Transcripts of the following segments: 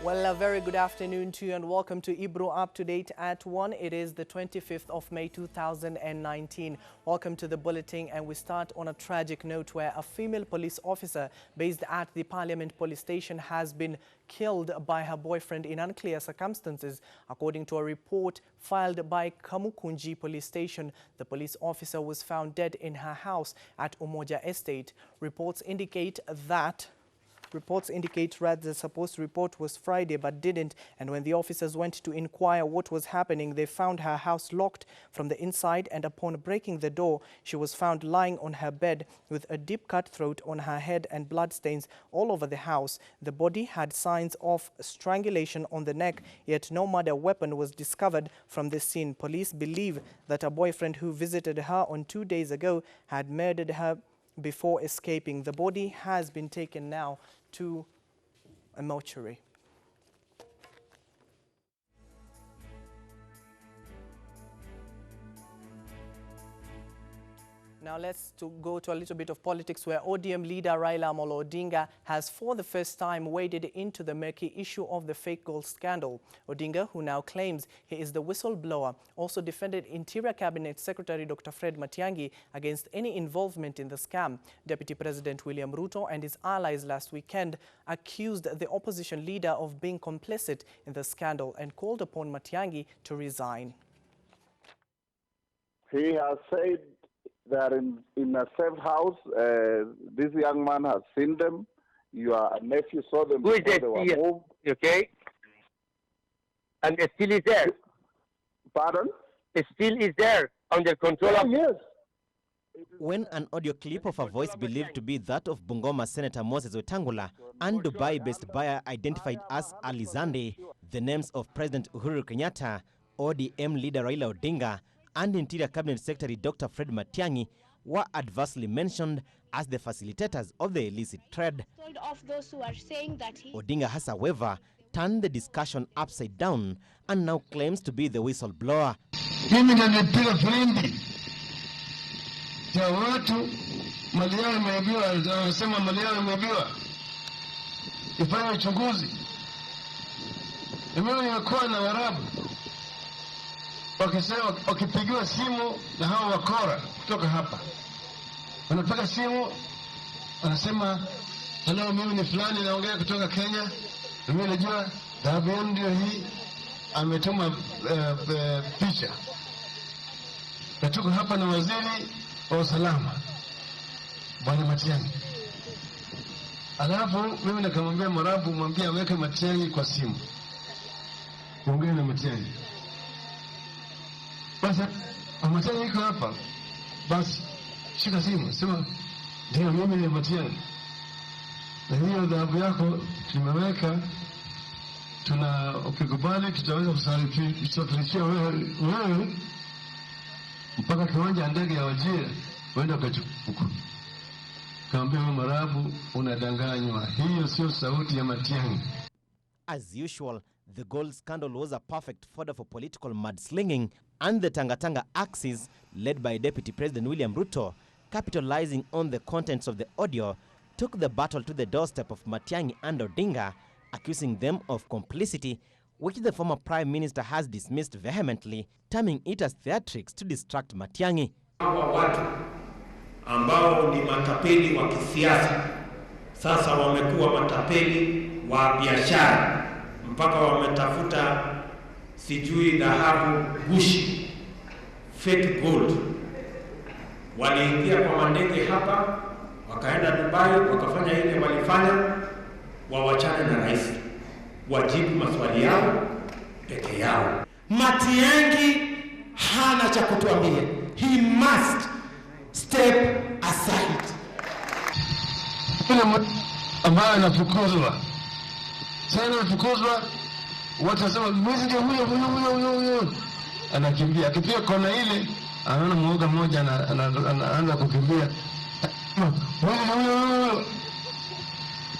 Well, a very good afternoon to you and welcome to Ibro Up to Date at 1. It is the 25th of May 2019. Welcome to the bulletin, and we start on a tragic note where a female police officer based at the Parliament Police Station has been killed by her boyfriend in unclear circumstances. According to a report filed by Kamukunji Police Station, the police officer was found dead in her house at Umoja Estate. Reports indicate that the supposed report was Friday but didn't, and when the officers went to inquire what was happening, they found her house locked from the inside, and upon breaking the door, she was found lying on her bed with a deep cut throat on her head and bloodstains all over the house. The body had signs of strangulation on the neck, yet no murder weapon was discovered from the scene. Police believe that a boyfriend who visited her on 2 days ago had murdered her before escaping. The body has been taken now to a mortuary. Now let's go to a little bit of politics, where ODM leader Raila Amolo Odinga has for the first time waded into the murky issue of the fake gold scandal. Odinga, who now claims he is the whistleblower, also defended Interior Cabinet Secretary Dr. Fred Matiang'i against any involvement in the scam. Deputy President William Ruto and his allies last weekend accused the opposition leader of being complicit in the scandal and called upon Matiang'i to resign. He has said they are in a safe house. This young man has seen them. Your nephew saw them before they were moved. Okay. And it still is there. Pardon? It still is there under control of... Yes. When an audio clip of a voice believed to be that of Bungoma Senator Moses Wetangula and Dubai-based buyer identified as Alizande, the names of President Uhuru Kenyatta, ODM leader Raila Odinga, and Interior Cabinet Secretary Dr. Fred Matiang'i were adversely mentioned as the facilitators of the illicit trade. Of those who are saying that Odinga has, however, turned the discussion upside down and now claims to be the whistleblower. Mimi ndo nilipiga filimbi ya watu mali yao imeibiwa, wanasema mali yao imeibiwa, ifanye uchunguzi. Mimi nimekuwa na Waarabu wakisema, wakipigiwa simu na hao wakora kutoka hapa, wanapiga simu wanasema, hello, mimi ni fulani naongea kutoka Kenya, mimi najua dhahabu yenu ndio hii, ametuma picha, na tuko hapa na waziri wa usalama Bwana Matiang'i. Alafu mimi nikamwambia Mwarabu, mwambie aweke Matiang'i kwa simu, ongea na Matiang'i. Basi Matiang'i iko hapa, basi shika simu, sema ndio mimi ni Matiang'i, na hiyo dhahabu yako tumeweka, ukikubali tutaweza kusafirishia wewe mpaka kiwanja ndege ya Wajir, uende ukachukua. Kaambia wewe Mwarabu, unadanganywa, hiyo sio sauti ya Matiang'i. As usual, the gold scandal was a perfect fodder for political mudslinging, and the Tanga-Tanga axis, led by Deputy President William Ruto, capitalizing on the contents of the audio, took the battle to the doorstep of Matiang'i and Odinga, accusing them of complicity, which the former Prime Minister has dismissed vehemently, terming it as theatrics to distract Matiang'i. Hawa watu ambao ni matapeli wa kisiasa sasa wamekuwa matapeli wa biashara, mpaka wametafuta sijui dhahabu gushi, fake gold. Waliingia kwa mandege hapa, wakaenda Dubai, wakafanya ile walifanya, wawachane na rais, wajibu maswali yao peke yao. Matiang'i hana cha kutuambia. He must step aside. Kuna ambaye anafukuzwa sana, anafukuzwa, watu wasema mwizi ndio huyo, anakimbia, akipiga kona ile anaona mwoga mmoja anaanza kukimbia,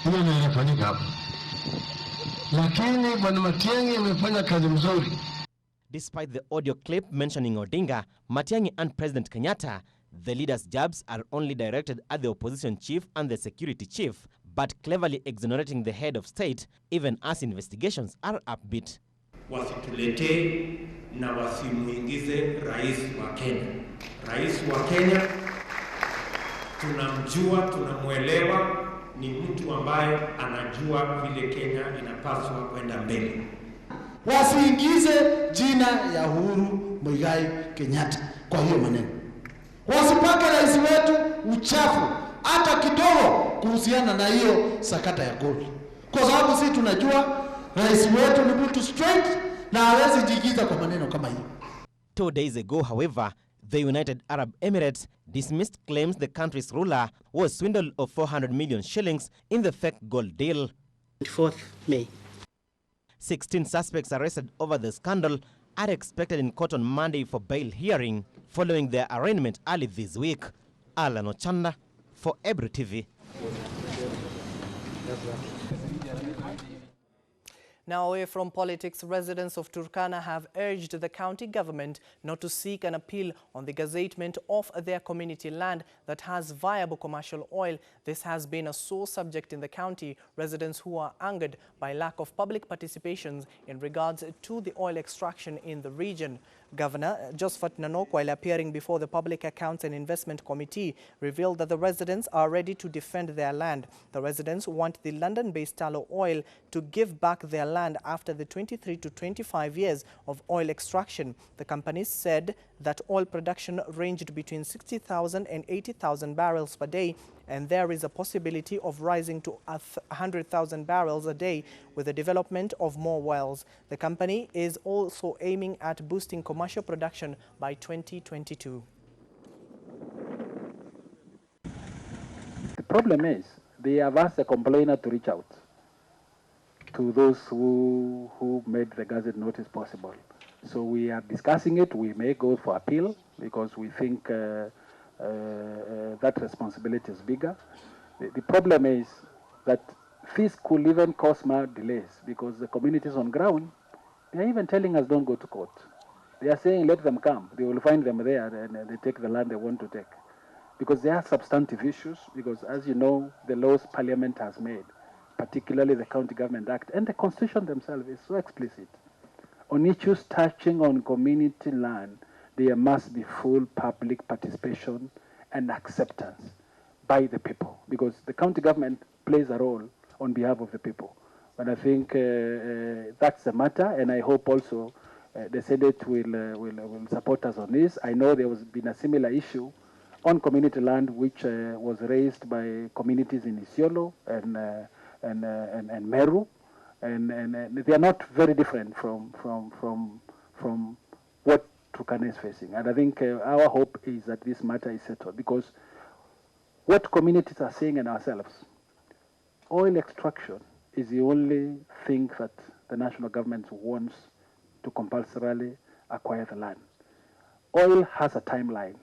huyo ndio inafanyika hapa. Lakini Bwana Matiang'i amefanya kazi mzuri. Despite the audio clip mentioning Odinga, Matiang'i and President Kenyatta, the leaders' jabs are only directed at the opposition chief and the security chief, but cleverly exonerating the head of state, even as investigations are upbeat. Wasituletee na wasimuingize rais wa Kenya. Rais wa Kenya tunamjua, tunamuelewa, ni mtu ambaye anajua vile Kenya inapaswa kwenda mbele. Wasiingize jina ya Uhuru Muigai Kenyatta kwa hiyo maneno. Wasipake rais wetu uchafu hata kidogo kuhusiana na hiyo sakata ya gold. Kwa sababu sisi tunajua rais wetu ni mtu straight na hawezi jigiza kwa maneno kama hiyo. 2 days ago, however, the United Arab Emirates dismissed claims the country's ruler was swindled of 400 million shillings in the fake gold deal. 24th May. 16 suspects arrested over the scandal are expected in court on Monday for bail hearing following their arraignment early this week. Alan Ochanda for Ebru TV. Now away from politics, residents of Turkana have urged the county government not to seek an appeal on the gazettement of their community land that has viable commercial oil. This has been a sore subject in the county. Residents who are angered by lack of public participations in regards to the oil extraction in the region. Governor Josphat Nanok, while appearing before the Public Accounts and Investment Committee, revealed that the residents are ready to defend their land. The residents want the London-based Tullow Oil to give back their land after the 23 to 25 years of oil extraction. The company said that oil production ranged between 60,000 and 80,000 barrels per day, and there is a possibility of rising to 100,000 barrels a day with the development of more wells. The company is also aiming at boosting commercial production by 2022. The problem is they have asked the complainer to reach out to those who made the Gazette notice possible. So we are discussing it. We may go for appeal because we think that responsibility is bigger. The problem is that this could even cause more delays because the communities on ground, they are even telling us don't go to court. They are saying let them come. They will find them there and they take the land they want to take. Because there are substantive issues, because as you know, the laws Parliament has made, particularly the County Government Act and the Constitution themselves is so explicit. On issues touching on community land, there must be full public participation and acceptance by the people, because the county government plays a role on behalf of the people. And I think that's the matter, and I hope also the Senate will support us on this. I know there has been a similar issue on community land, which was raised by communities in Isiolo and Meru, and they are not very different from what Turkana is facing. And I think our hope is that this matter is settled, because what communities are saying and ourselves, oil extraction is the only thing that the national government wants to compulsorily acquire the land. Oil has a timeline,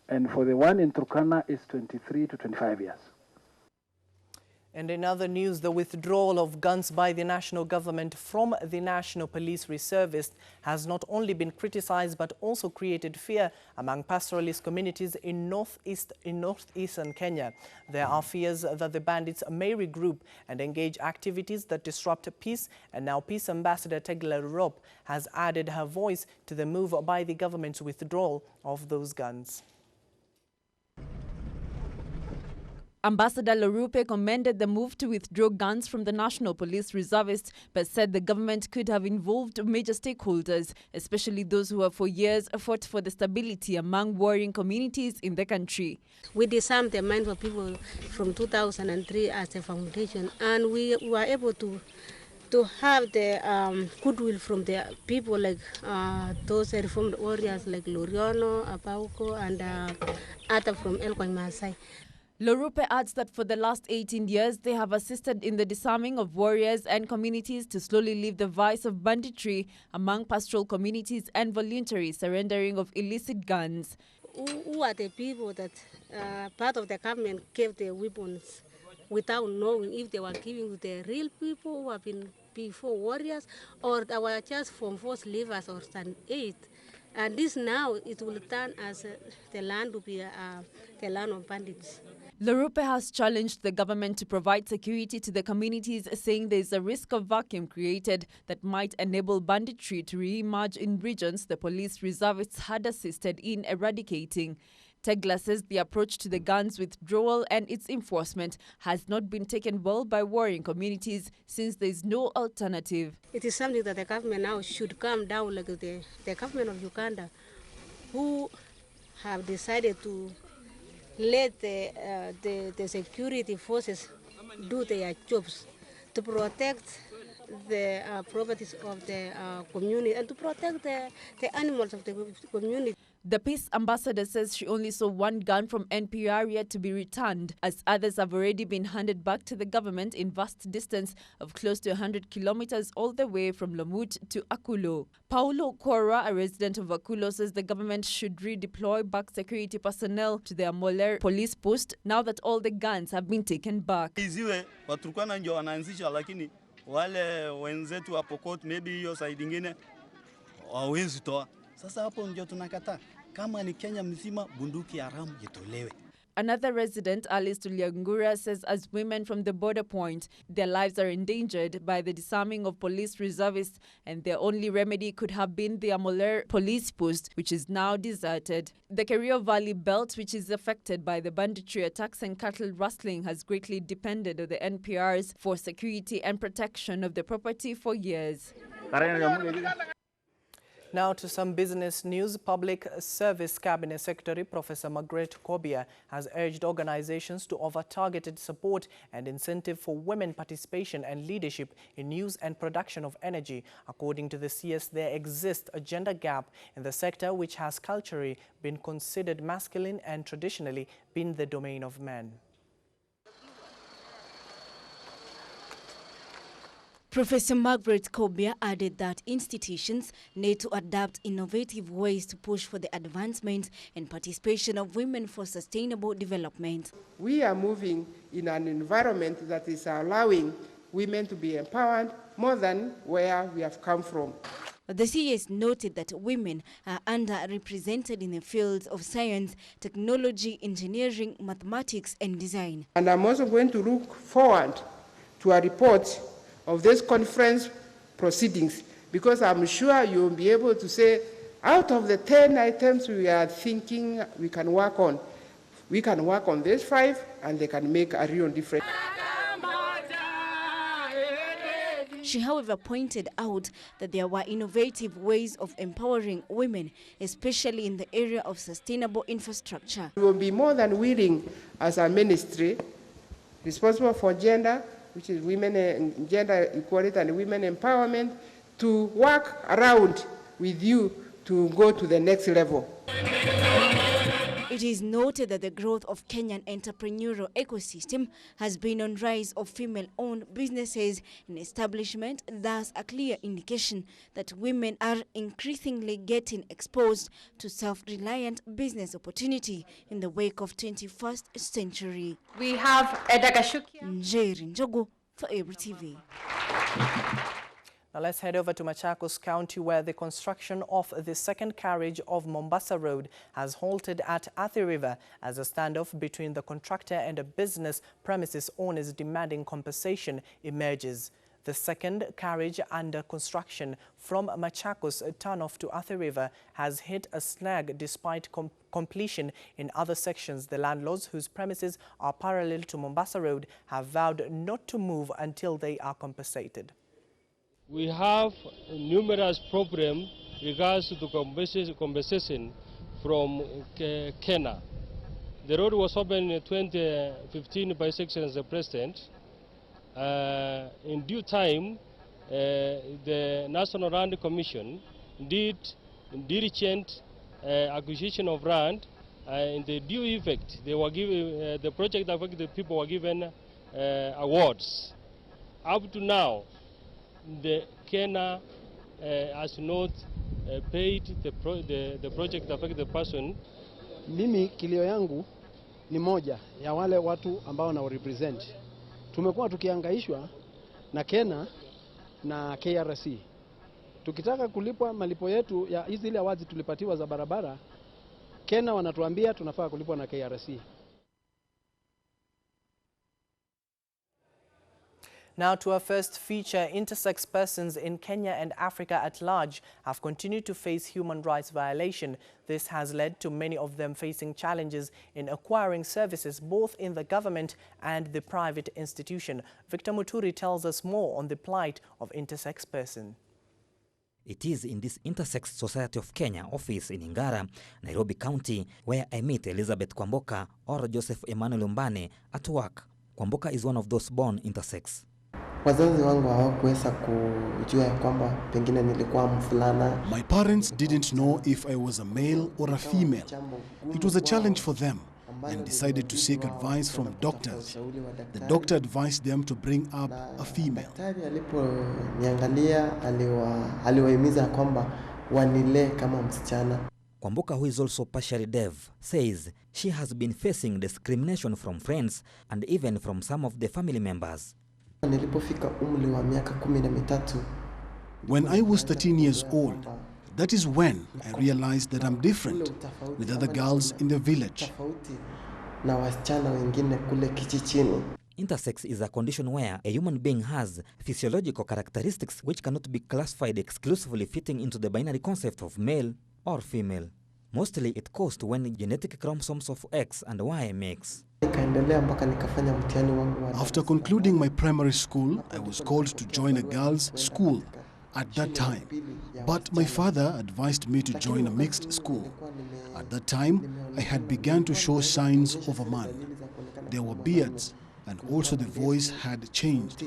and for the one in Turkana is 23 to 25 years. And in other news, the withdrawal of guns by the national government from the National Police Reservists has not only been criticized but also created fear among pastoralist communities in northeastern Kenya. There are fears that the bandits may regroup and engage activities that disrupt peace, and now Peace Ambassador Tegla Rop has added her voice to the move by the government's withdrawal of those guns. Ambassador Lorupe commended the move to withdraw guns from the National Police Reservists, but said the government could have involved major stakeholders, especially those who have for years fought for the stability among warring communities in the country. We disarmed the mind of people from 2003 as a foundation, and we were able to have the goodwill from the people, like those reformed warriors like Loriano, Apauko, and other from Elkwai Maasai. Lorupe adds that for the last 18 years, they have assisted in the disarming of warriors and communities to slowly leave the vice of banditry among pastoral communities and voluntary surrendering of illicit guns. Who are the people that part of the government gave the weapons without knowing if they were giving to the real people who have been before warriors, or they were just from forced leavers or stand aid? And this now, it will turn as the land to be the land of bandits. Lorupe has challenged the government to provide security to the communities, saying there is a risk of vacuum created that might enable banditry to re-emerge in regions the police reservists had assisted in eradicating. Tegla says the approach to the guns withdrawal and its enforcement has not been taken well by warring communities since there is no alternative. It is something that the government now should calm down, like the government of Uganda, who have decided to let the security forces do their jobs to protect the properties of the community and to protect the animals of the community. The peace ambassador says she only saw one gun from NPR yet to be returned, as others have already been handed back to the government in vast distance of close to 100 kilometers all the way from Lomut to Akulo. Paulo Kora, a resident of Akulo, says the government should redeploy back security personnel to their Moler police post now that all the guns have been taken back. Iziwe Waturkana ndio wanaanzisha, lakini wale wenzetu wa Pokot maybe hiyo side nyingine hawezi toa. Sasa hapo ndio tunakataa. Kama ni Kenya mzima bunduki haramu itolewe. Another resident, Alice Tuliangura, says as women from the border point, their lives are endangered by the disarming of police reservists, and their only remedy could have been the Amoler police post, which is now deserted. The Kerio Valley belt, which is affected by the banditry attacks and cattle rustling, has greatly depended on the NPRs for security and protection of the property for years. Now to some business news. Public Service Cabinet Secretary Professor Margaret Kobia has urged organizations to offer targeted support and incentive for women participation and leadership in use and production of energy. According to the CS, there exists a gender gap in the sector which has culturally been considered masculine and traditionally been the domain of men. Professor Margaret Kobia added that institutions need to adapt innovative ways to push for the advancement and participation of women for sustainable development. We are moving in an environment that is allowing women to be empowered more than where we have come from. The CS noted that women are underrepresented in the fields of science, technology, engineering, mathematics, and design. And I'm also going to look forward to a report of this conference proceedings, because I'm sure you'll be able to say, out of the 10 items we are thinking we can work on these 5 and they can make a real difference. She, however, pointed out that there were innovative ways of empowering women, especially in the area of sustainable infrastructure. We will be more than willing as a ministry responsible for gender, which is women and gender equality and women empowerment, to work around with you to go to the next level. It is noted that the growth of Kenyan entrepreneurial ecosystem has been on rise of female-owned businesses and establishment, thus a clear indication that women are increasingly getting exposed to self-reliant business opportunity in the wake of 21st century. We have Edda Gashukia. Njeri Njogu for Abra TV. Now let's head over to Machakos County, where the construction of the second carriage of Mombasa Road has halted at Athi River as a standoff between the contractor and a business premises owners demanding compensation emerges. The second carriage under construction from Machakos turnoff to Athi River has hit a snag despite completion in other sections. The landlords, whose premises are parallel to Mombasa Road, have vowed not to move until they are compensated. We have numerous problems regards to compensation from Kenya. The road was opened in 2015 by Section as the President. In due time, the National Land Commission did diligent acquisition of land. In the due effect, they were given the project affected people were given awards. Up to now, the Kenya has not paid the project affected person. Mimi kilio yangu ni moja ya wale watu ambao na represent. Tumekuwa tukihangaishwa na Kenya na KRC. Tukitaka kulipwa malipo yetu ya hizi ile awards tulipatiwa za barabara, Kenya wanatuambia tunafaa kulipwa na KRC. Now to our first feature, intersex persons in Kenya and Africa at large have continued to face human rights violation. This has led to many of them facing challenges in acquiring services both in the government and the private institution. Victor Muturi tells us more on the plight of intersex persons. It is in this Intersex Society of Kenya office in Ngara, Nairobi County, where I meet Elizabeth Kwamboka or Joseph Emmanuel Mbane at work. Kwamboka is one of those born intersex. Wazazi wangu hawakuweza kujua kwamba pengine nilikuwa mfulana. My parents didn't know if I was a male or a female. It was a challenge for them and decided to seek advice from doctors. The doctor advised them to bring up a female. Daktari aliponiangalia aliwahimiza kwamba wanile kama msichana. Kwamboka, who is also partially deaf, says she has been facing discrimination from friends and even from some of the family members. Nilipofika umri wa miaka 13, when I was 13 years old, that is when I realized that I'm different with other girls in the village. Na wasichana wengine kule kijijini. Intersex is a condition where a human being has physiological characteristics which cannot be classified exclusively fitting into the binary concept of male or female. Mostly it caused when genetic chromosomes of X and Y mix. After concluding my primary school, I was called to join a girls' school at that time. But my father advised me to join a mixed school. At that time, I had begun to show signs of a man. There were beards, and also the voice had changed.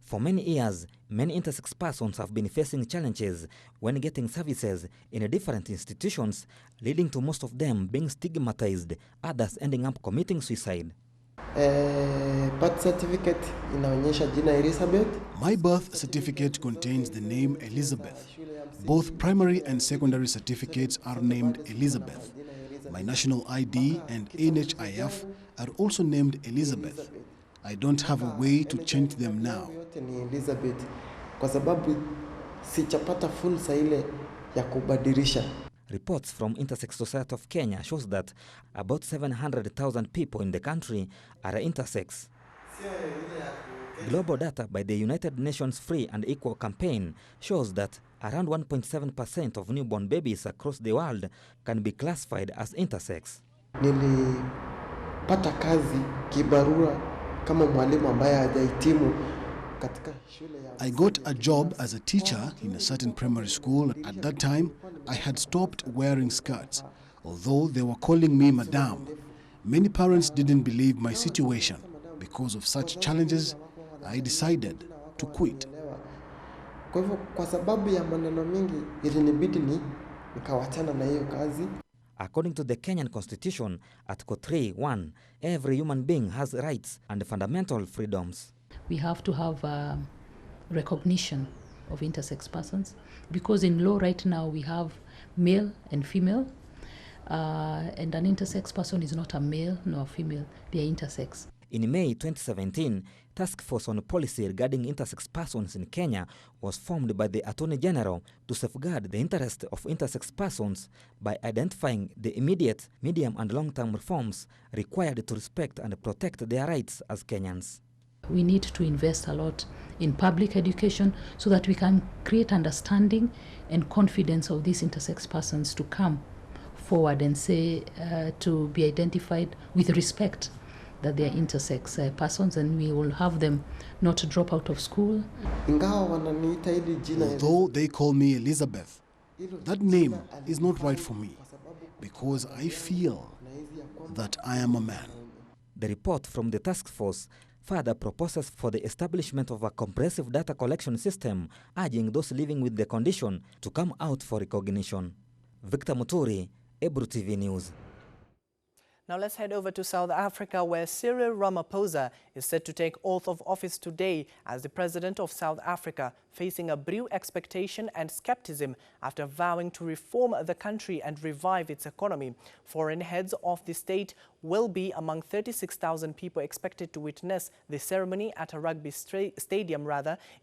For many years, many intersex persons have been facing challenges when getting services in different institutions, leading to most of them being stigmatized, others ending up committing suicide. Birth certificate inaonyesha jina Elizabeth. My birth certificate contains the name Elizabeth. Both primary and secondary certificates are named Elizabeth. My national ID and NHIF are also named Elizabeth. I don't have a way to change them now. Kwa sababu sichapata fursa ile ya kubadilisha. Reports from Intersex Society of Kenya shows that about 700,000 people in the country are intersex. Global data by the United Nations Free and Equal Campaign shows that around 1.7% of newborn babies across the world can be classified as intersex. Nilipata kazi kibarua kama mwalimu ambaye hajahitimu katika shule ya. I got a job as a teacher in a certain primary school. At that time, I had stopped wearing skirts, although they were calling me madam. Many parents didn't believe my situation. Because of such challenges, I decided to quit. Kwa hivyo kwa sababu ya maneno mingi ilinibidi nikawachana na hiyo kazi. According to the Kenyan Constitution, Article 3(1), every human being has rights and fundamental freedoms. We have to have recognition of intersex persons because in law right now we have male and female, and an intersex person is not a male nor a female, they are intersex. In May 2017, Task Force on Policy regarding intersex persons in Kenya was formed by the Attorney General to safeguard the interest of intersex persons by identifying the immediate, medium and long-term reforms required to respect and protect their rights as Kenyans. We need to invest a lot in public education so that we can create understanding and confidence of these intersex persons to come forward and say to be identified with respect that they are intersex persons, and we will have them not drop out of school. Although they call me Elizabeth, that name is not right for me because I feel that I am a man. The report from the task force further proposes for the establishment of a comprehensive data collection system, urging those living with the condition to come out for recognition. Victor Muturi, Ebru TV News. Now let's head over to South Africa, where Cyril Ramaphosa is set to take oath of office today as the president of South Africa, facing a brew expectation and skepticism after vowing to reform the country and revive its economy. Foreign heads of the state will be among 36,000 people expected to witness the ceremony at a rugby stadium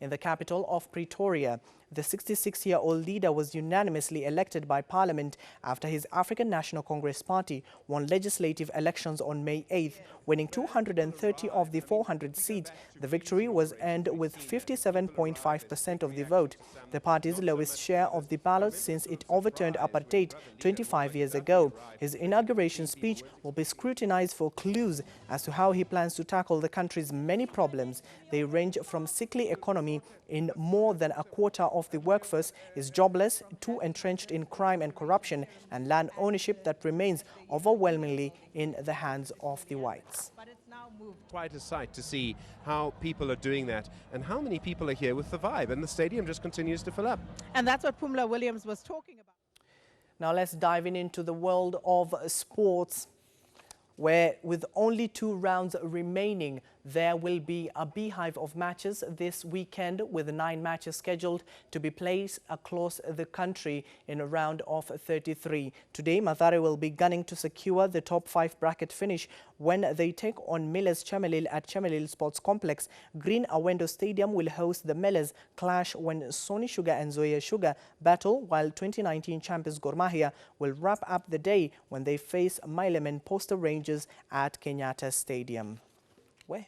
in the capital of Pretoria. The 66-year-old leader was unanimously elected by Parliament after his African National Congress party won legislative elections on May 8th, winning 230 of the 400 seats. The victory was earned with 57.5% of the vote, the party's lowest share of the ballot since it overturned apartheid 25 years ago. His inauguration speech will be scrutinized for clues as to how he plans to tackle the country's many problems. They range from sickly economy in more than a quarter of the workforce is jobless, to entrenched in crime and corruption, and land ownership that remains overwhelmingly in the hands of the whites. Quite a sight to see how people are doing that and how many people are here with the vibe, and the stadium just continues to fill up. And that's what Pumla Williams was talking about. Now let's dive into the world of sports, where with only 2 rounds remaining, there will be a beehive of matches this weekend, with 9 matches scheduled to be played across the country in a round of 33. Today, Mathare will be gunning to secure the top 5 bracket finish when they take on Millers Chemelil at Chemelil Sports Complex. Green Awendo Stadium will host the Millers clash when Sony Sugar and Zoya Sugar battle, while 2019 champions Gor Mahia will wrap up the day when they face Mailemen Poster Rangers at Kenyatta Stadium. Where?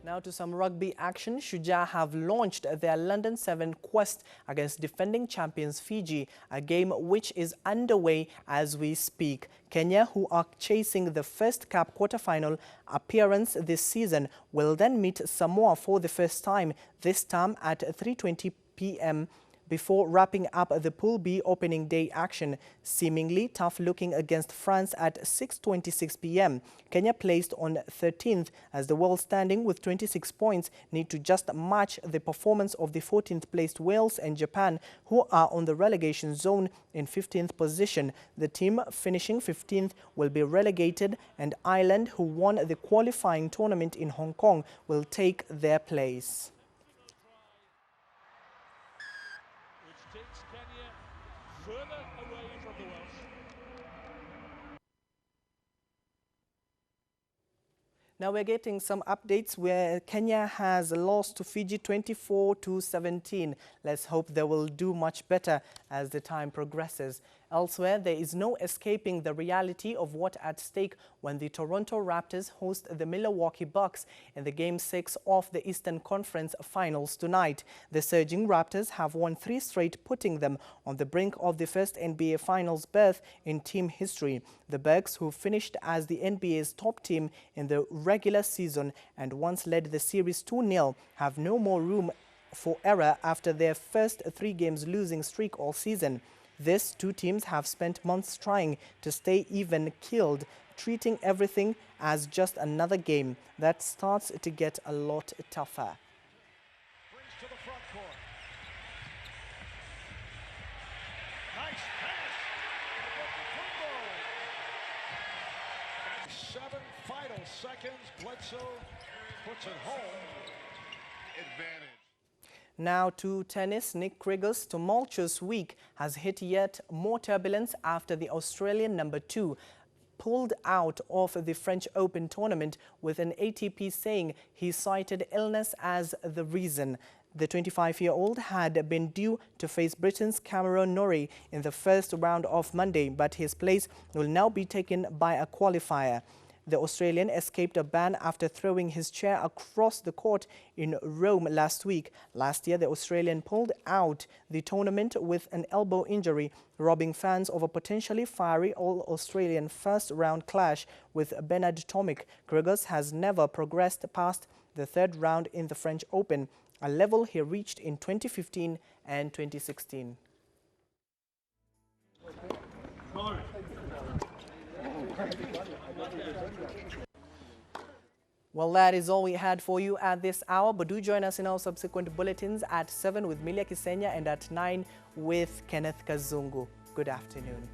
Now to some rugby action. Shujaa have launched their London 7 quest against defending champions Fiji, a game which is underway as we speak. Kenya, who are chasing the first CAP quarter-final appearance this season, will then meet Samoa for the first time, this time at 3:20 p.m. before wrapping up the Pool B opening day action, seemingly tough looking against France at 6:26 p.m. Kenya, placed on 13th as the world standing with 26 points, need to just match the performance of the 14th placed Wales and Japan, who are on the relegation zone in 15th position. The team finishing 15th will be relegated, and Ireland, who won the qualifying tournament in Hong Kong, will take their place. Now we're getting some updates where Kenya has lost to Fiji 24-17. Let's hope they will do much better as the time progresses. Elsewhere, there is no escaping the reality of what's at stake when the Toronto Raptors host the Milwaukee Bucks in the Game 6 of the Eastern Conference Finals tonight. The surging Raptors have won 3 straight, putting them on the brink of the first NBA Finals berth in team history. The Bucks, who finished as the NBA's top team in the regular season and once led the series 2-0, have no more room for error after their first 3 games losing streak all season. These 2 teams have spent months trying to stay even-keeled, treating everything as just another game. That starts to get a lot tougher. To the front court. Nice pass. 7 final seconds. Bledsoe puts it home. Advantage. Now to tennis. Nick Kyrgios' tumultuous week has hit yet more turbulence after the Australian number 2 pulled out of the French Open tournament, with an ATP saying he cited illness as the reason. The 25-year-old had been due to face Britain's Cameron Norrie in the first round of Monday, but his place will now be taken by a qualifier. The Australian escaped a ban after throwing his chair across the court in Rome last week. Last year, the Australian pulled out the tournament with an elbow injury, robbing fans of a potentially fiery All-Australian first-round clash with Bernard Tomic. Kyrgios has never progressed past the 3rd round in the French Open, a level he reached in 2015 and 2016. Well, that is all we had for you at this hour, but do join us in our subsequent bulletins at 7 with Milia Kisenya and at 9 with Kenneth Kazungu. Good afternoon.